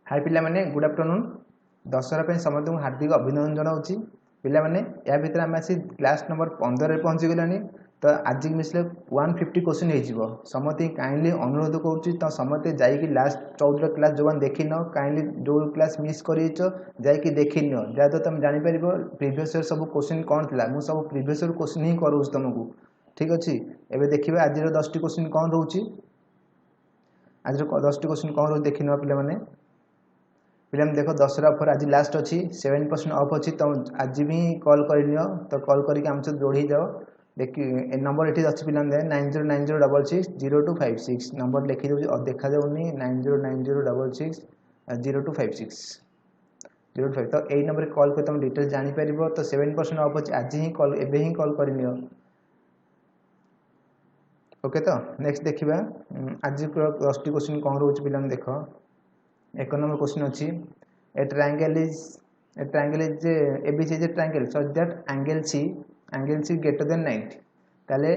हाय पिला माने good afternoon Dussehra पे समस्त हार्दिक अभिनंदन जनाऊँगी पिला माने या भितर आम आसी क्लास नंबर 15 रे पहुँची गलानी तो आज मिसले 150 क्वेश्चन हो समस्त काइंडली अनुरोध करुँची तो समस्त जाइए लास्ट 14 क्लास जो देखी न काइंडली जो क्लास मिस कर जाइए देखी नि जहाँ तुम जापर प्रिवियस ईयर सब क्वेश्चन कौन थी मुझे सब प्रिवियस ईयर क्वेश्चन ही करोँ तुमको ठीक अच्छे एवं देखिए आज 10टी क्वेश्चन कौन रोचे आज 10टी क्वेश्चन कौन रोज देखी ना पे पिला देख दशहरा ऑफर आज लास्ट अच्छी 7% ऑफ अच्छी तो आज भी कॉल कर तो कॉल करके आम सहित जोड़ी जाओ देखिए नंबर ये अच्छी पिला 9090660256 नंबर लिखी दूसरी देखा जाऊनी 9090660256 05 तो यही नंबर कॉल कर तुम डिटेल्स जापर तो 7% ऑफ अच्छी आज ही कॉल एवं ही कॉल कर ओके तो नेक्स्ट देखा आज 10टी क्वेश्चन कौन रोच पिला देख एक नंबर क्वेश्चन अच्छी a triangle is ABC triangle such that angle C greater than 90 ताले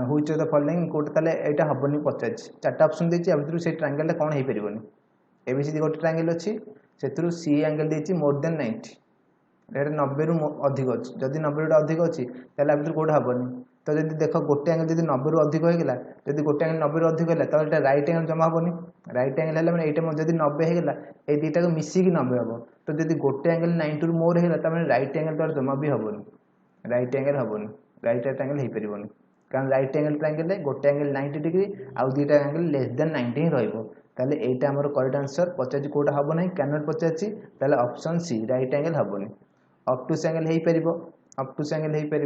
व्हिच ऑफ द फॉलोइंग कोट ताले एटा हबनी पचार चारटा ऑप्शन देछि अब से ट्रायंगल कोन हे परिबोनी ABC गोटे ट्रायंगल अच्छी से सी एंगल देछि मोर देन 90 एटा 90 रु अधिक अच्छी जदि 90 रु अधिक अच्छी ताले अब कोट हबनी तो जब देख गोटे एंगल जब 90 रु अधिक होगा जब गोटे एंगल 90 रु अधिक है तो ये रईट एंगल जमा हेनी रईट एंगल है मैंने यहाँ जब 90 होगा ये दुटा को मिसिकी 90 हम तो जब गोटे एंगल 90 रु मोर होगा तो रईट एंगल तो जमा भी हेनी रईट एंगल हेनी रईट एंगल हो पारन कारण रईट एंगल ट्रायंगल गोटे एंगल 90 डिग्री आउ दुटा एंगल लेस देन 90 ही रहा यहाँ आम करेक्ट आंसर पचार कौटा हम ना कैन नॉट पचार ऑप्शन सी रईट एंगल हेनी ऑब्टूस एंगल हो पार ऑब्टूस एंगल हो पार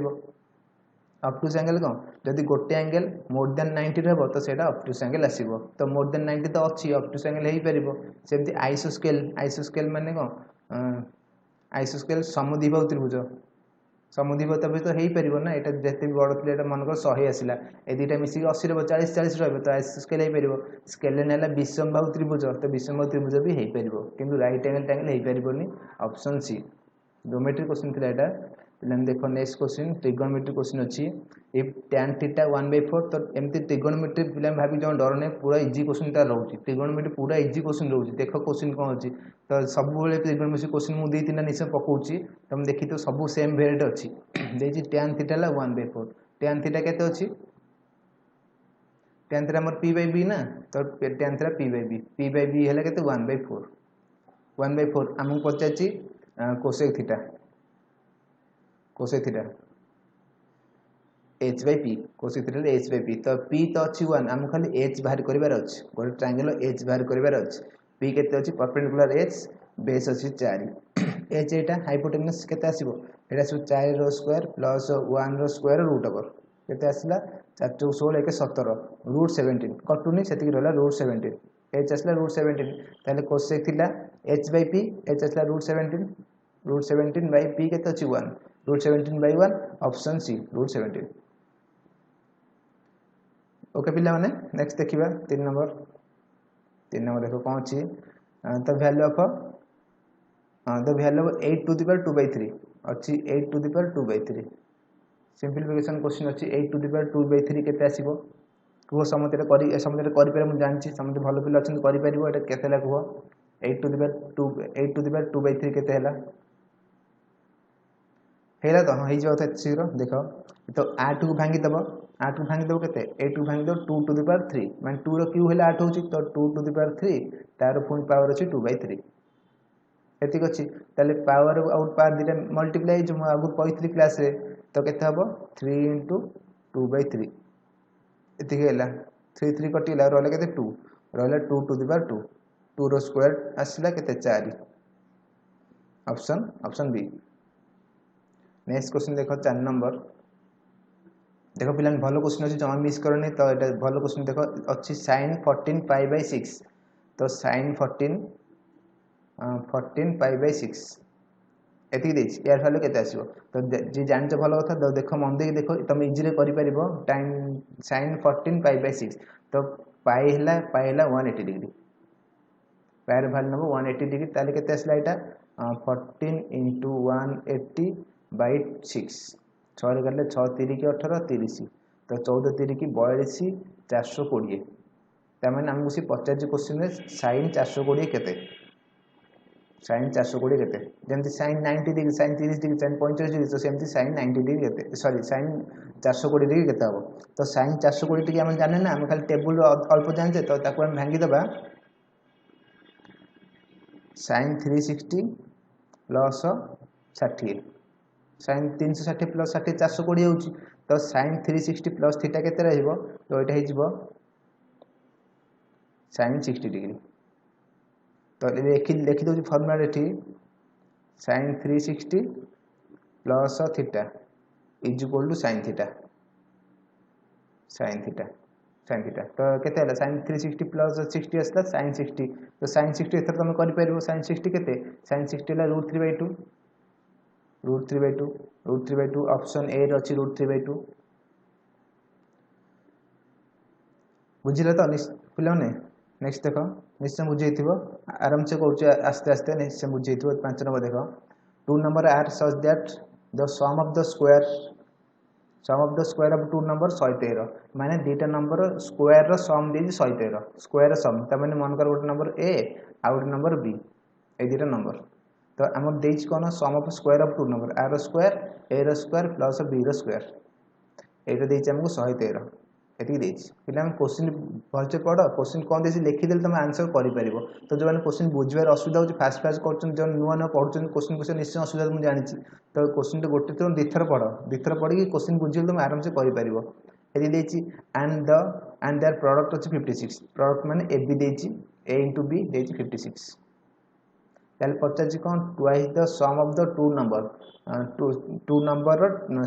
ऑब्टूस एंगल कौन जदि गोटे एंगल मोर देन 90 रहा तो सही ऑब्टूस एंगल आसो तो मोर देन 90 तो अच्छी ऑब्टूस एंगल हो पार सेमती आइसोस्केल माने कौन आइसोस्केल समद्विबाहु त्रिभुज तो हो पार ना यहाँ जिते भी बड़ थी मनकर 100 आसला ये दुटा मिसिक 80 रहा 40 रहा तो आइसोस्केल हो पार स्केल ना विषमबाहु त्रिभुज तो विषमबाहु त्रिभुज भी हो पार कि रईट एंगल ट्रायंगल हो पारनी ऑप्शन सी ज्योमेट्री क्वेश्चन थी यहाँ पे देख नेक्स्ट क्वेश्चन ट्रिगोनोमेट्री क्वेश्चन अच्छी इफ tan थीटा 1/4 तो एमती ट्रिगोनोमेट्री पिला भाभी जो डर नहीं पूरा इजी क्वेश्चन तार रोचे ट्रिगोनोमेट्री पूरा इजी क्वेश्चन रोचे देख क्वेश्चन कौन अच्छी तो सब ट्रिगोनोमेट्री क्वेश्चन मुझे 2-3 निश्चय पकाऊँगी तुम देखी तो सब सेम भेरिएट अच्छी देखिए tan थीटा 1/4 tan थीटा केते अच्छी tan थीटा मोर p/b ना तो tan थीटा p/b है केते 1/4 आमको पचार cosec theta h/p cosec theta h/p तो p तो अच्छी 1 आमको खाली h बाहर करार अच्छे गोटे ट्रायंगल h बाहर करार अच्छे p केते अच्छी परपेंडिकुलर h बेस अच्छी 4 h एटा हाइपोटेनस केते आसीबो एटा सब 4 रो स्क्वायर प्लस 1 रो स्क्वायर रूट ओवर केते आसला 4 × 16 = 17 √17 कटुनी सेति रहला √17 h आसला √17 ताले कोसेक थीटा h/p h आसला √17 by p केते अछि 1 √17/1 ऑप्शन सी √17 ओके पिला माने नेक्स्ट देखिबा 3 नंबर देखो कौन अछि the value of 8 to the power 2/3 अछि 8 to the power 2/3 simplification question अछि 8 टू द पावर 2/3 केते आसीबो कुह समते करि मु जानछि समते भलो पिला अछन करि परिबो एटा केते ला कुह 8 टू द पावर 2/3 केते हला हेला तो हाँ हो शीघ्र देख तो 8 को भांगीदेव के 8 को भांगीदेव 2 टू द पावर 3 मैं 2 रो क्यू 8 हो तो 2 टू द पावर 3 तार पुणी पावर अच्छी 2/3 एतिक अच्छी ताले पावर आउट पावर दुटा मल्टीप्लाई जो आगु कही क्लास रे तो केते हम 3 × 2/3 एतिक है 3 3 कटिला रहा के 2 रहा 2 टू द पावर 2 2 रो स्क्वायर आसला के 4 ऑप्शन बी नेक्स्ट क्वेश्चन देखो 4 नंबर देखो पिला भल क्वेश्चन अच्छी जमा मिस करनी तो ये भल क्वेश्चन देखो अच्छी sin 14 π/6 तो sin 14 π/6 एति यार भैल्यू केते आसीबो तो जी जान भल कथा तो देखो मन दे देखो तुम इजी रे करि परिबो टाइम sin 14 π/6 तो पाई हैला 180 डिग्री पायर भैल्यू नबो 180 डिग्री ताले केते आसला एटा 14 × 180/6 6 गले 6 3 की 18 30 तो 14 3 की 42 420 तमें आमको सी पचार क्वेश्चन sin 420 केते sin 420 केते जेमति sin 90 degree sin 30 degree sin 45 degree तो सेमति sin 90 डिग्री केते सॉरी sin 420 डिग्री केते हबो तो sin 420 टिके हम जाने ना हम खाली टेबल अल्प जानते तो ताको हम भांगी दबा sin 360 प्लस 60 sin 360 प्लस 60 420 होउची तो sin 360 प्लस थीटा केते रहइबो तो एटा हे जिवो sin 60 डिग्री तो लिखि दो फॉर्मूला एठी sin 360 plus theta is equal to sin theta तो केते हला sin 360 प्लस 60 असला sin 60 तो sin 60 एथर तुम करि परबो sin 60 केते sin 60 हला √3/2 ऑप्शन ए रे अछि √3/2 बुझिले तो पिलाने नेक्स्ट देखो निश्चय बुझेइथिबो आराम से कहूँ आस्ते आस्ते निश्चय बुझेइथिबो 5 नंबर देखो 2 number are such that the sum of the square of 2 number 113 माने दीटा नंबर स्क्वायर रो सम देजी 113 स्क्वायर रो सम त माने मन कर गोटे नंबर ए आ गोटे नंबर बी ए दीटा नंबर तो हमर देज कोन sum of square of 2 number आर रो स्क्वायर ए रो स्क्वायर प्लस बी रो स्क्वायर एटा देज हमको 113 एति देज पिला हम क्वेश्चन भलसे पढ़ क्वेश्चन कोन देसी लिखि देल तुम आंसर करि परिबो तो जो माने क्वेश्चन बुझबार असुविधा हो फास्ट करछन जो नुवा न पढुछन क्वेश्चन निश्चय असुविधा मु जानि तो क्वेश्चन तो गोटे तो दिथर पढ़ी कि क्वेश्चन बुझिल तुम आराम से करि परिबो एति देछि एंड देयर प्रोडक्ट अछि 56 प्रोडक्ट माने ए बी देछि a * b देछि 56 ताले पचाछि कोन twice the sum of the two number two number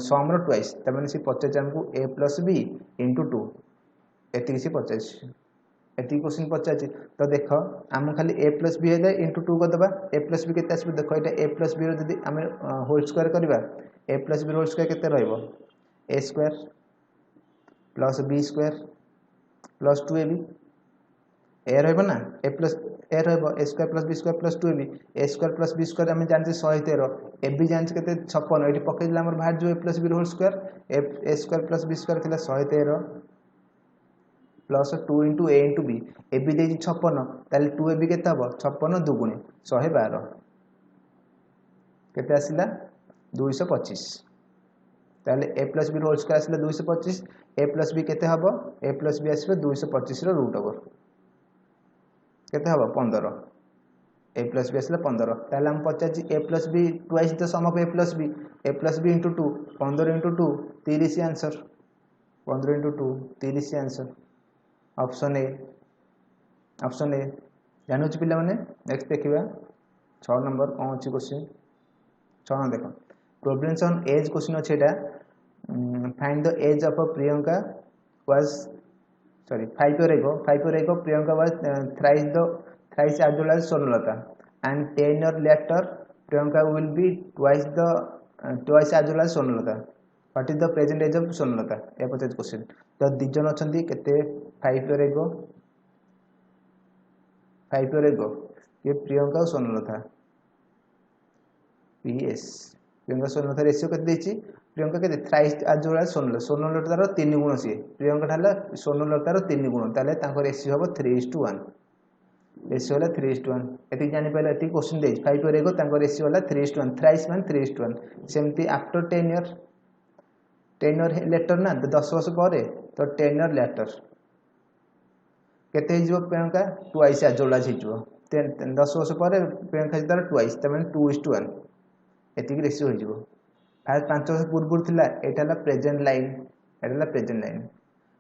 sum रो ट्वाइस त माने से पचाछि हमको a + b * 2 एति किसी पचाछि एति क्वेश्चन पचाछि तो देखो हम खाली a + b हेले * 2 कर दबा a + b केते आसी देखो एटा a + b रो जदी हम होल स्क्वायर करबा a + b होल स्क्वायर केते रहइबो a² + b² + 2ab ए रहइबो ना a रहइबो a² + b² + 2ab a² + b² हम जानछि 113 ab जानछि केते 56 एठी पकेइला हमर बाहर जो a + b whole square a² + b² थिला 113 प्लस 2 * a * b ab देछि 56 ताले 2ab केते हबो 56 दुगुणी 112 केते आसिला 225 ताले a + b होल स्क्वायर आसिला 225 a + b केते हबो a + b आसिबो 225 रो रूट ओवर केते हबो 15 a + b आसिला 15 ताले हम पचाछि a + b twice the sum of a + b * 2 15 * 2 30 answer 15 * 2 30 answer option A जानू पिला माने नेक्स्ट देखिबा 6 नंबर कोन अछि क्वेश्चन 6 नंबर देखो प्रोब्लेम्स ऑन एज क्वेश्चन अछि एटा find the age of Priyanka was 5 years ago Priyanka was thrice as old as Sonalata and 10 years later Priyanka will be twice as old as Sonalata. What is the present age of Sonalata? ये पचास question तो दिजन अछंती केते 5 years ago ये प्रियंका और सोनलता PS Priyanka सोनलता ratio केते देछि प्रियंका केते thrice आज ओल्ड एज सोनलता रो 3 गुण से प्रियंका ठाला सोनलता रो 3 गुण ताले ताको रेशियो हबो 3:1 रेशियो होला 3:1 एति जानि पहले एति क्वेश्चन देछि 5 years ago ताको रेशियो होला 3:1 थ्राइस मान 3:1 सेमती आफ्टर 10 years लेटर ना 10 वर्ष परे तो 10 years लेटर केते हिजो प्रियंका ट्वाइस आज ओल्ड एज हिजो 10 वर्ष परे प्रियंका जदार ट्वाइस त माने 2:1 एति रेशियो हिजो 5 वर्ष पूर्व थिला एटाला प्रेजेंट लाइन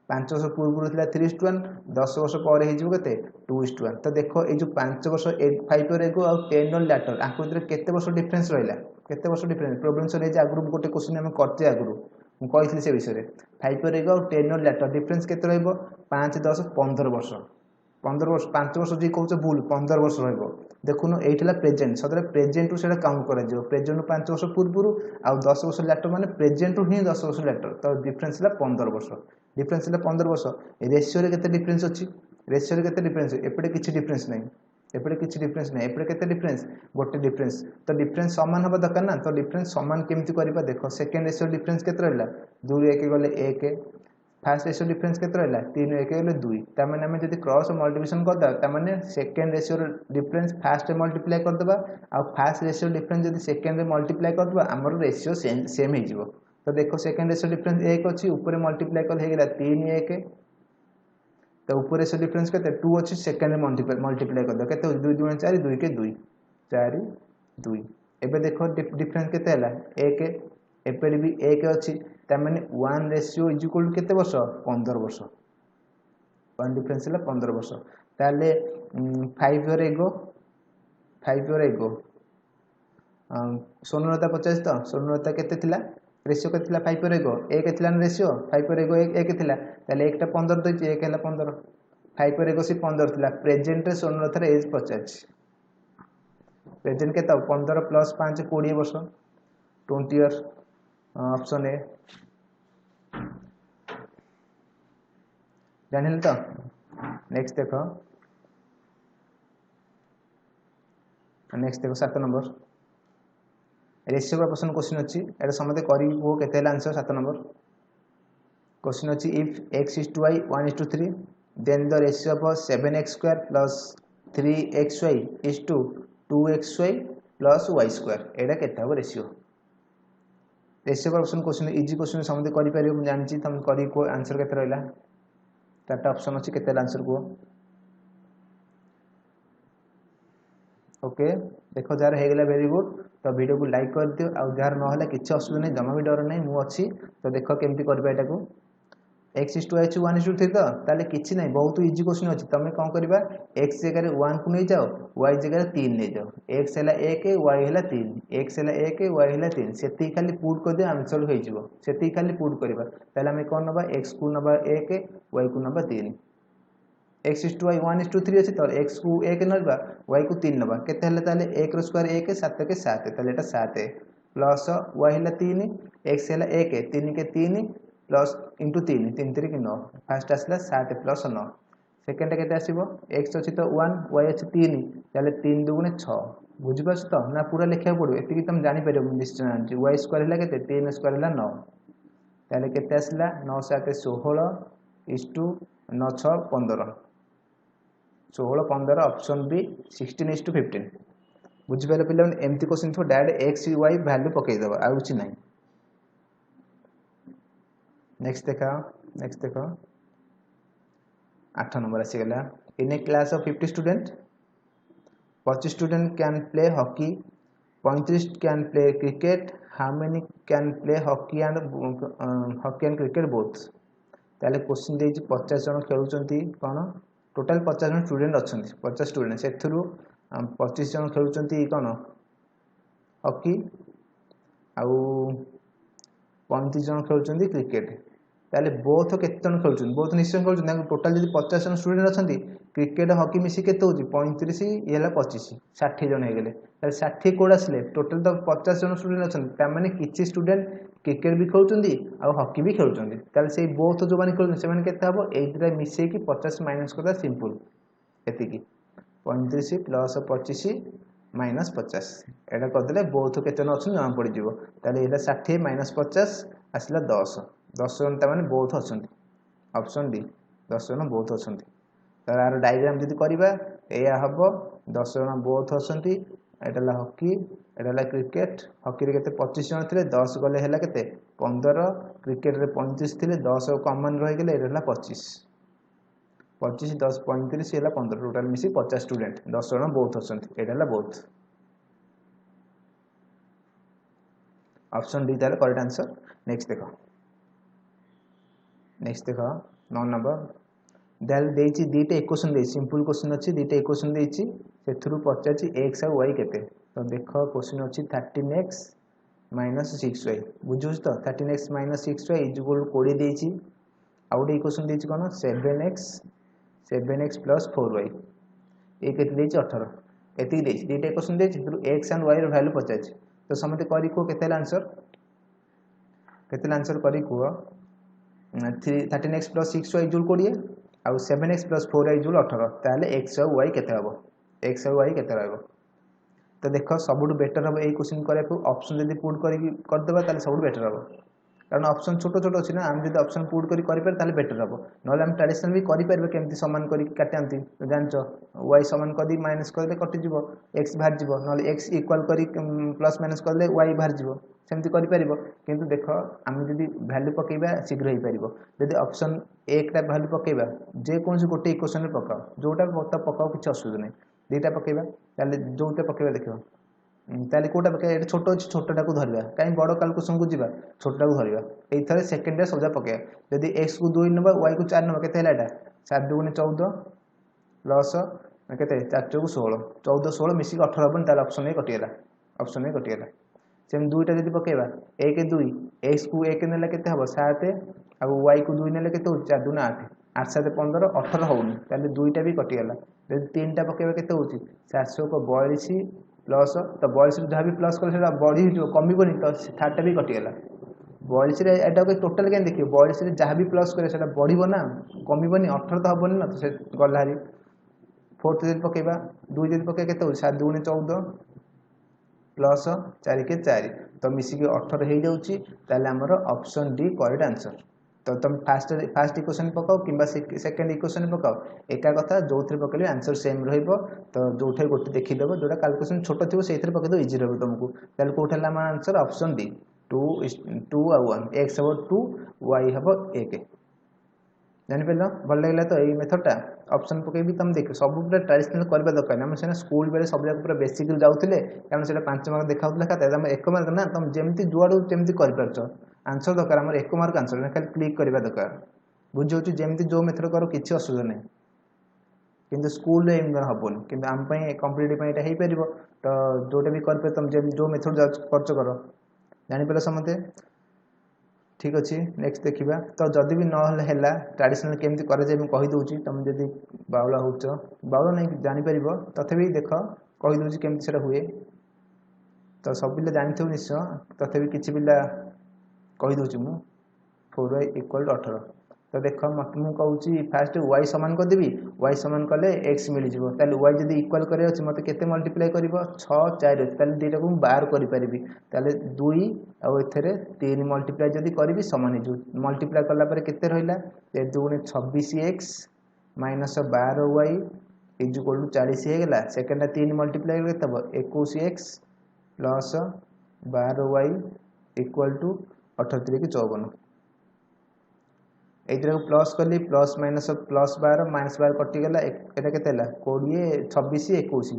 5 वर्ष पूर्व थिला 3:1 10 वर्ष परे हिजो केते 2:1 तो देखो ए जो 5 वर्ष 5 years ago और 10 years later आको भीतर केते वर्ष डिफरेंस रहइला केते वर्ष डिफरेंस प्रॉब्लम सरे जे आगु गोटे क्वेश्चन हम करते आगु मु कहितली से विषय रे 5 years ago और 10 years later डिफरेंस केते रहइबो 5 10 15 वर्ष 5 वर्ष जी कहउछ भूल 15 वर्ष रहइबो देखुनो एइठला प्रेजेंट सदरे प्रेजेंट टू सेटा काउंट करा जो प्रेजेंट 5 वर्ष पूर्व आ 10 वर्ष लेटर माने प्रेजेंट टू ही 10 वर्ष लेटर तो डिफरेंस ला 15 वर्ष डिफरेंस ला 15 वर्ष रेशियो रे केते डिफरेंस अछि रेशियो रे केते डिफरेंस एपटे किछि डिफरेंस नै एपटे केते डिफरेंस गोटे डिफरेंस तो डिफरेंस समान होबा दरकार ना तो डिफरेंस समान केमति करबा देखो सेकंड रेशियो डिफरेंस केते रहला 2 1 गले 1 फास्ट रेशियो डिफरेंस केते रहला 3 1 हेले 2 ता माने हम जदी क्रॉस मल्टीप्लिकेशन कर दा ता माने सेकंड रेशियो डिफरेंस फास्ट रे मल्टीप्लाई कर दबा आ फास्ट रेशियो डिफरेंस जदी सेकंड रे मल्टीप्लाई कर दबा हमर रेशियो सेम हे जिवो। तो देखो सेकंड रेशियो डिफरेंस 1 अछि ऊपर मल्टीप्लाई कर हे गेला 3 1 तो ऊपर रेशियो डिफरेंस केते 2 अछि सेकंड रे मल्टीप्लाई कर द केते 2 2 4 2 के 2 4 2 एबे देखो डिफरेंस केते हला 1 एपरे भी 1 अछि ता माने 1 रेशियो इज इक्वल टू केते वर्ष 15 वर्ष 1 डिफरेंस हला 15 वर्ष ताले 5 और एगो 5 और एगो सोनलता 50 तो सोनलता केते थिला रेशियो केते थिला 5 और एगो 1 थिला न रेशियो 5 और एगो 1 थिला ताले 1 टा 15 दोछि 1 हला 15 5 और एगो से 15 थिला प्रेजेंट रे सोनलता रे एज 50 प्रेजेंट केते 15 प्लस 5 20 वर्ष 20 इयर ऑप्शन ए जानिल तो नेक्स्ट देखो 7 नंबर रेशियो का प्रश्न क्वेश्चन अछि एटा समते करी वो केते आंसर 7 नंबर क्वेश्चन अछि if x is to y 1 is to 3 then the ratio of 7x square plus 3xy is to 2xy plus y square एटा केते हो रेशियो रेशियो का प्रश्न क्वेश्चन इजी क्वेश्चन समते करि परियो हम जानछि तम करी को आंसर केते रहला चारटा ऑप्शन अछि केते आंसर को ओके देखो जार हे गेला वेरी गुड तो वीडियो को लाइक कर दियो आ जार न होला किछ असुविधा नै जमा भी डर नै मु अछि तो देखो केमती करबा एटा को x is to y 1 is to 3 तो ताले किछि नै बहुत इजी क्वेश्चन अछि तमे कोन करबा x जगह रे 1 को नै जाओ y जगह रे 3 नै जाओ x हला 1 y हला 3 x हला 1 y हला 3 सेति खाली पुट कर दे आंसर होई जिवो सेति खाली पुट करबा ताले हम कोन नबा x को नबा 1 y को नबा 3 x is to y 1 is to 3 अछि तो x को 1 नबा y को 3 नबा केते हला ताले 1 रो स्क्वायर 1 7 के 7 ताले एटा 7 प्लस y हला 3 x हला 1 3 के 3 प्लस इंटू 3 3 3 के 9 फर्स्ट आसला 7 प्लस 9 सेकंड केते आसीबो x अछि तो 1 y अछि 3 ताले 3 दुगुणे 6 बुझि पाछ तो ना पूरा लिखिया पड़ो एति तुम जानि परियो निश्चय जानछि y स्क्वायर हला केते 3 स्क्वायर हला 9 ताले केते आसला 9 7 16 is to 9 6 15 16 15 option B 16 is to 15 बुझि पाले पिलन एमती क्वेश्चन थो डायरेक्ट x y वैल्यू पकई दबा आ कुछ नहीं नेक्स्ट देखो 8 नंबर आसी गला in a class of 50 student 25 student can play hockey 35 can play cricket how many can play hockey and cricket both ताले क्वेश्चन देछि 50 जन खेलुचंती कोन टोटल 50 जन स्टूडेंट अछंती 50 स्टूडेंट सेथुरु 25 जन खेलुचंती कोन हॉकी आउ 35 जन खेलुचंती क्रिकेट ताले बोथ केते जन खेलुचंती बोथ निश्चय खेलुचंती टोटल जदी 50 जन स्टूडेंट अछंती क्रिकेट हॉकी मिसी केते होची 35 येला 25 60 जन हे गेले ताले 60 कोड आसले टोटल तो 50 जन स्टूडेंट अछंती ता माने किछि स्टूडेंट क्रिकेट भी खेलुचंती आ हॉकी भी खेलुचंती ताले सेई बोथ जो माने खेलुचंती से माने केते हबो एइतरा मिसे की 50 माइनस करदा सिंपल एति की 35 प्लस 25 माइनस 50 एटा कर देले बोथ केते न अछन जमा पड़ी जिवो ताले एटा 60 माइनस 50 आसला 10 जन ता माने बोथ अछंती ऑप्शन डी 10 जन बोथ अछंती तार आर डायग्राम जदी करबा एया हबो 10 जन बोथ अछंती एटा ला हॉकी एटा ला क्रिकेट हॉकी रे केते 25 जन थिले 10 गले हैला केते 15 क्रिकेट रे 35 थिले 10 कॉमन रहि गेले एटा ला 25 25 10 35 हैला 15 टोटल मिसी 50 स्टूडेंट 10 जन बोथ अछंती एटा ला बोथ ऑप्शन डी ताले करेक्ट आंसर नेक्स्ट देखो 9 नंबर देल देछि दीटे इक्वेशन दे सिंपल क्वेश्चन अछि दीटे इक्वेशन देछि सेथुरु पचाछि x और y केते तो देखो क्वेश्चन अछि 13x - 6y बुझुस तो 13x - 6y = 20 देछि आउट इक्वेशन देछि कोन 7x + 4y ए केते देछि 18 एति देछि दीटे इक्वेशन देछि सेथुरु x एंड y रो वैल्यू पचाछि तो समते करी को केते आंसर करी को 13x + 6y = 20 आ 7x + 4y = 18 ताले x और y केते हबो x और y केते रहबो तो देखो सबुट बेटर हबो ए क्वेश्चन करे को ऑप्शन जदी पुट करी कर देबा ताले सबुट बेटर हबो कारण ऑप्शन छोट छोट अच्छी ना आम जब ऑप्शन पुट करें बेटर हम ना आम ट्रेडिशनल भी करें केमती सामान करती जानच वाई सामान कर माइनस करदे कटिज एक्स बाहर जीव ना एक्स इक्वाल कर प्लस माइनस करदे वाई बाहर जीव सेमती कर किंतु देख आम जब भैल्यू पकेबा शीघ्र हो पार जब ऑप्शन एक भैल्यू पकेबा जेकोसी गोटे इक्वेशन पकाओ जोटा पकाओ किसी असुविधा नहीं दुईटा पकेबा जोटा पकेबा देख ताले कोटा पकेबा ये छोट अच्छी छोटा को धरवा कहीं बड़ कैलकुलेशन को जी छोटा को धरवा ये सेकेंड सजा पकेबा जब एक्स को 2 नवा वाई को 4 नवा के 7 2 14 प्लस के 4 चौक 16 14 16 मिसिक 18 हम ताल ऑप्शन ए कटिगला ऑप्शन ए कटिगला से दुईटा जब पकेबा 1 2 एक्स को 1 नेला के 7 आ वाई को 2 नेले के 4 2 8 8 7 15 18 होनी ताले दुईटा भी कटिगला जब तीनटा पकेबा के 742 प्लस तो 42 जहाँ भी प्लस कर बढ़ी कमिबनी तो थार्टा भी कटिगला 42 एटा टोटाल क्या देखिए 42 जहाँ भी प्लस करे बढ़ो ना कमिबनी 18 तो हेनी ना तो से गला हारी फोर्थ जब पकेबा 2 जब पकेबा के 7 2 14 प्लस 4 के 4 तो मिसिक 18 हो जामर ऑप्शन डी करेक्ट आंसर तो तुम फास्ट इक्वेशन पकाओ कि सेकेंड इक्वेशन पकाओ एका कथा जो थे पकड़े आंसर सेम तो जो गोटे देखीदेव जोटा कैलकुलेशन छोट थी से पकईदेव इजी रहा तुमको ताल कौट है आंसर ऑप्शन डी 2 आ 1 एक्स हम 2 वाई हम 1 जापर भल लगे तो यही मेथडटा ऑप्शन पकई तुम देख सब पूरा ट्रेडिशनल करवा दरकार आम सीना स्कूल बेले सब पूरा बेसिक जाऊे कारण से 5 मार्क देखा खाता है 1 मार्क ना तुम जमी जुआड़ू जमी कर आंसर दरकार आम 1 मार्क आंसर खाली क्लिक करवा दरकार बुझे जमी जो मेथड कर किसी असुविधा नहीं किंतु स्कूल हेनी कि आम कंपिटेटिव यहाँ हो पार तो जोटा भी कर तुम जो मेथड खर्च कर जापर समझे ठीक अच्छे नेक्स्ट देखा तो जदि भी ना ट्रेडिशनल केमती कहीदे तुम जब बाउला हो बाउला नहीं जापर तथापि देख कहीदे केमती से हुए तो सब पिला जानी निश्चय तथापि किसी पिला कहीदे मु 4y = 18 तो देख मत मुझे कहूँ फास्ट वाई सामान करदेवी वाई सामान कले एक्स मिल जाए वाई जब इक्वाल कर मत के मल्टीप्लाई कर 6 4 दुईटा को बाहर करी 2 आउ 3 मल्टीप्लाई जब करी सामान हो मल्टीप्लाई कलापर के रहा 2 26 एक्स माइनस 12 वाई = 40 होगा सेकेंड 3 मल्टीप्लाई के 21 एक्स प्लस 12 वाई = 38 की 54 ये प्लस कली प्लस माइनस प्लस 12 माइनस 12 कटिगला यहाँ के 20 26 21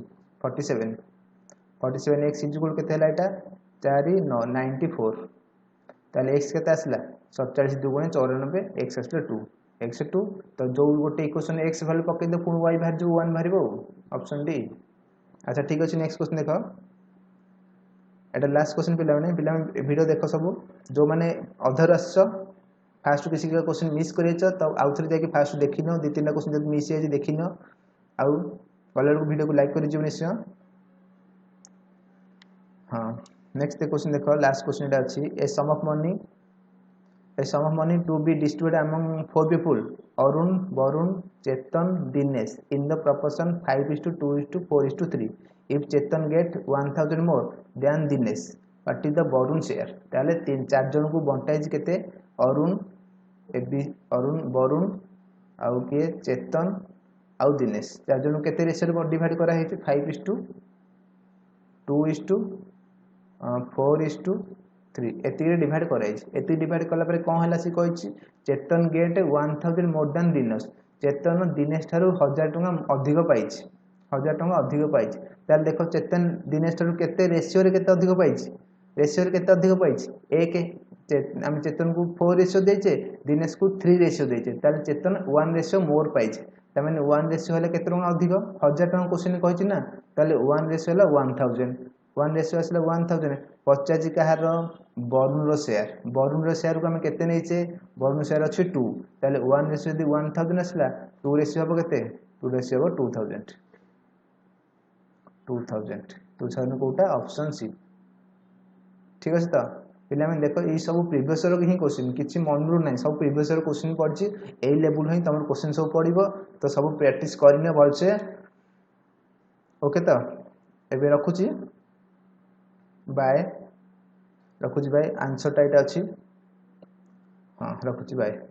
47 47 एक्स इक्वल के 4 9 94 ताले एक्स के आसला 47 2 × 94 एक्स आसला 2 एक्स 2 तो जो गोटे इक्वेशन एक्स भैल्यू पकईदे पुणी वाई बाहर जो 1 बाहर ऑप्शन डी अच्छा ठीक अच्छे नेक्स्ट क्वेश्चन देख एटा लास्ट क्वेश्चन पिला वीडियो देख सब जो मैंने अधर आस फास्ट किसी का क्वेश्चन मिस कर तो आउ थे जाकि फास्ट देखी न 2-3 क्वेश्चन जब मिस हो देखी न आउ गला वीडियो को लाइक कर निश्चय हाँ नेक्स्ट क्वेश्चन देख लास्ट क्वेश्चन यहाँ अच्छी a sum of money to be distributed among 4 people Arun Varun Chetan Dinesh in the proportion 5:2:4:3 if Chetan get 1000 more than Dinesh what is the Varun share ताले 3-4 जन को बंटाई के अरुण वरुण आउ किए चेतन आउ दिनेश 4 जन के रेशियो डिवाइड कराई 5:2:4:3 एति डिवाइड कराई एति डिवाइड कलापर कौन है सी कही चेतन गेट 1000 मोर देन दिनेश चेतन दिनेश ठारू 1000 टଙ୍କା अधिक पाई 1000 टଙ୍କା अधिक पाई ताल देख चेतन दिनेश ठारू केते रेशियो रे केते अधिक पाई रेशियो रे केते अधिक पाई 1 आम चेतन को 4 रेशियो देचे दिनेश को 3 रेशियो देचे ताले चेतन 1 रेशियो मोर पाई तमें 1 रेशियो है केते टଙ୍କା अधिक 1000 टଙ୍କା क्वेश्चन कही ना ताले 1 रेशियो है 1000 1 रेशियो आसला 1000 50 कहार वरुण शेयर को आम केते नहींचे वरुण शेयर अच्छे 2 ताले 1 रेशियो यदि 1000 आसला 2 रेशियो हम केते 2 रेशियो हम 2000 कौटा ऑप्शन सी ठीक अच्छे तो पिला देख ये सब प्रीवियस ईयर ही क्वेश्चन किसी मन रू ना सब प्रीवियस ईयर क्वेश्चन पड़ी यही लेवल ही तुम क्वेश्चन सब पड़ो तो सब प्रैक्टिस करने भलसे ओके तो एबे रखुची बाय रखुची बाय आंसर टाइट अच्छी हाँ रखुଛି बाय।